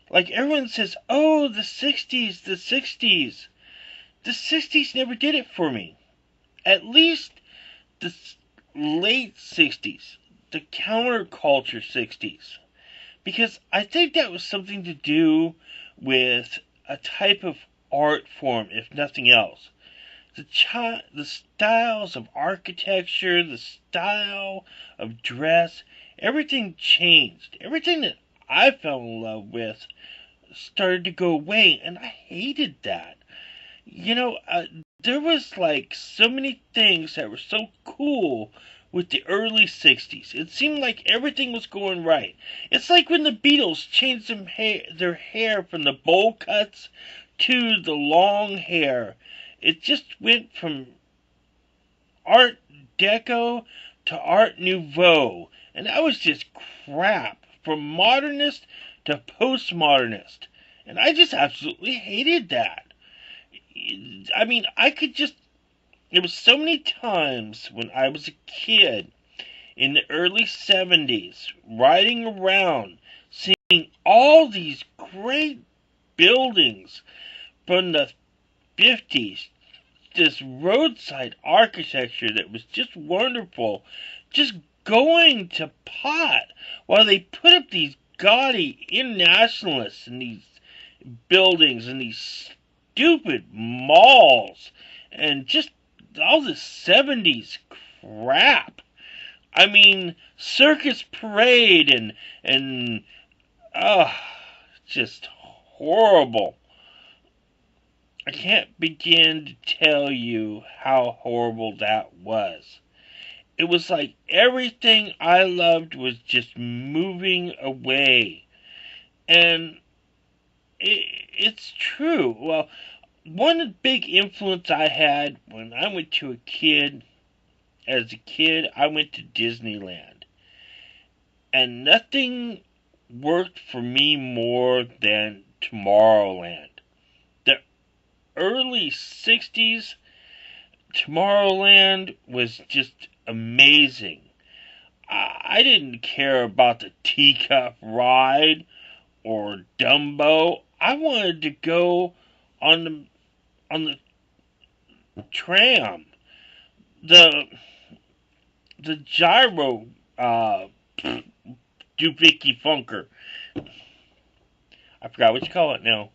Like everyone says, oh, the 60s, the 60s. The 60s never did it for me. At least the late 60s, the counterculture 60s. Because I think that was something to do with a type of art form, if nothing else. The styles of architecture, the style of dress, everything changed. Everything that I fell in love with started to go away, and I hated that. There was like so many things that were so cool with the early 60s. It seemed like everything was going right. It's like when the Beatles changed their hair from the bowl cuts to the long hair. It just went from Art Deco to Art Nouveau. And that was just crap. From modernist to postmodernist. And I just absolutely hated that. I mean, there was so many times when I was a kid in the early 70s riding around seeing all these great buildings from the 50s, this roadside architecture that was just wonderful, just going to pot while they put up these gaudy internationalists in these buildings and these stupid malls and just all the 70s crap. I mean, Circus Parade and uh just horrible. I can't begin to tell you how horrible that was. It was like everything I loved was just moving away. And it's true. Well, one big influence I had when I went to as a kid, I went to Disneyland. And nothing worked for me more than Tomorrowland. The early 60s, Tomorrowland was just amazing. I didn't care about the teacup ride or Dumbo. I wanted to go on the tram, the gyro doohickey funker. I forgot what you call it now.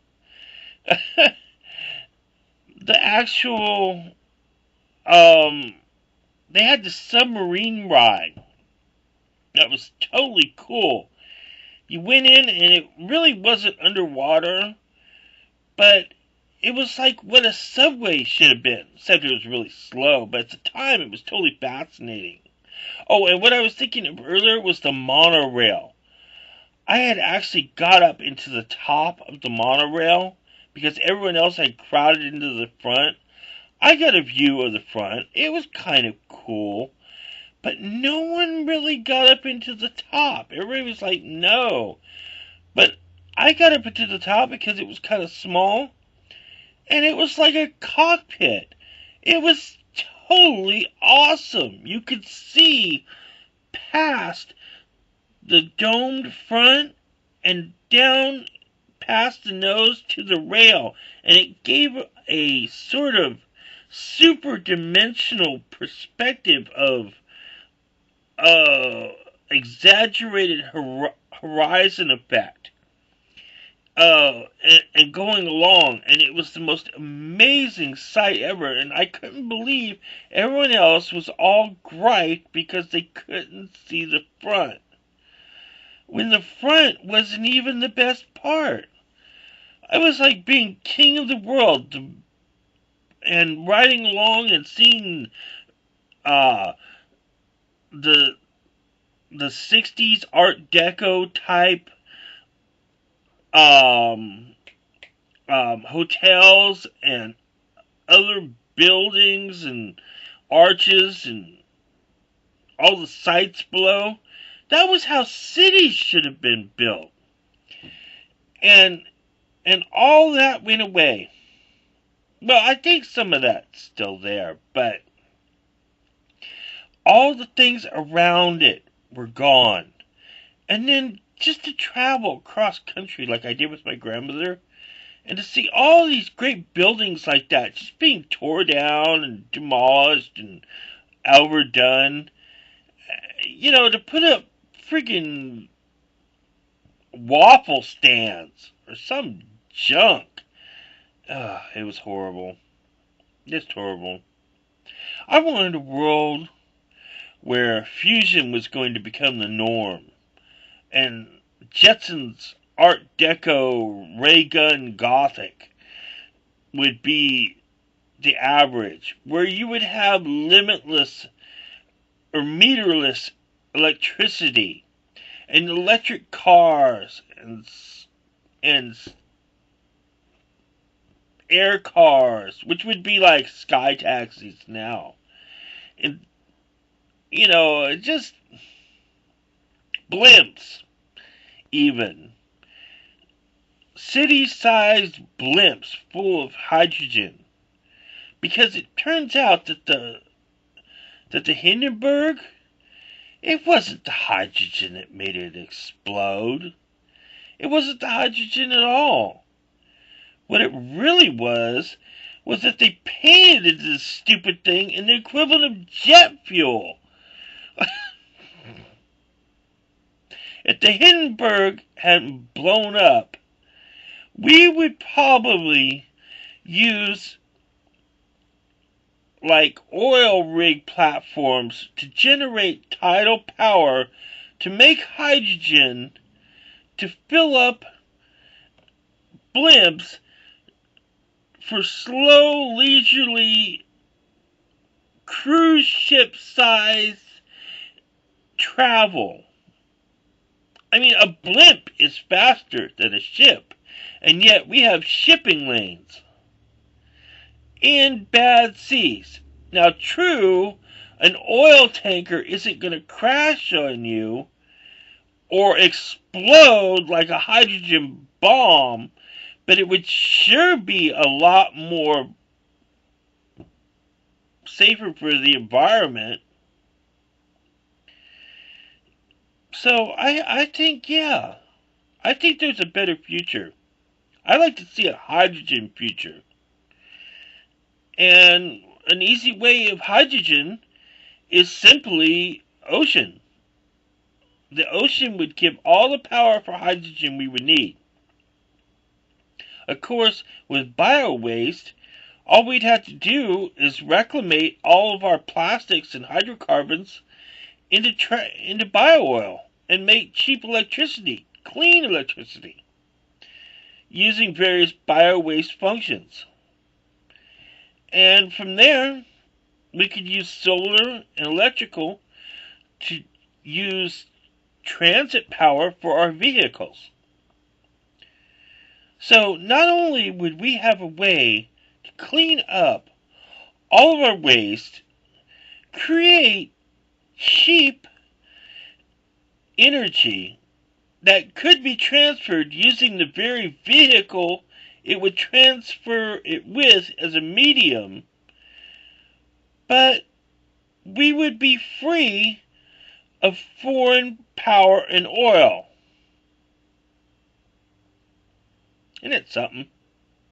The actual they had the submarine ride. That was totally cool. You went in and it really wasn't underwater, but it was like what a subway should have been, except it was really slow, but at the time it was totally fascinating. Oh, and what I was thinking of earlier was the monorail. I had actually got up into the top of the monorail because everyone else had crowded into the front. I got a view of the front. It was kind of cool. But no one really got up into the top. Everybody was like, no. But I got up into the top because it was kind of small. And it was like a cockpit. It was totally awesome. You could see past the domed front and down past the nose to the rail. And it gave a sort of super dimensional perspective of exaggerated horizon effect. And going along, and it was the most amazing sight ever, and I couldn't believe everyone else was all gripe because they couldn't see the front. When the front wasn't even the best part. I was like being king of the world and riding along and seeing uh, the 60s Art Deco type um, hotels and other buildings and arches and all the sights below. That was how cities should have been built. And all that went away. Well, I think some of that's still there, but all the things around it were gone. And then just to travel cross country like I did with my grandmother, and to see all these great buildings like that just being tore down and demolished and overdone. To put up friggin' waffle stands or some junk. It was horrible. Just horrible. I wanted a world where fusion was going to become the norm, and Jetson's Art Deco ray gun Gothic would be the average, where you would have limitless or meterless electricity and electric cars and air cars, which would be like sky taxis now. And, just blimps, even. City-sized blimps full of hydrogen. Because it turns out that the Hindenburg, it wasn't the hydrogen that made it explode. It wasn't the hydrogen at all. What it really was that they painted this stupid thing in the equivalent of jet fuel. If the Hindenburg hadn't blown up, we would probably use like oil rig platforms to generate tidal power to make hydrogen to fill up blimps for slow, leisurely, cruise ship size travel. I mean, a blimp is faster than a ship, and yet we have shipping lanes in bad seas. Now, true, an oil tanker isn't going to crash on you or explode like a hydrogen bomb, but it would sure be a lot more safer for the environment. So I think, yeah, I think there's a better future. I like to see a hydrogen future. And an easy way of hydrogen is simply ocean. The ocean would give all the power for hydrogen we would need. Of course, with bio-waste, all we'd have to do is reclimate all of our plastics and hydrocarbons into bio-oil and make cheap electricity, clean electricity, using various bio-waste functions. And from there, we could use solar and electrical to use transit power for our vehicles. So not only would we have a way to clean up all of our waste, create cheap energy that could be transferred using the very vehicle it would transfer it with as a medium, but we would be free of foreign power and oil. Isn't it something?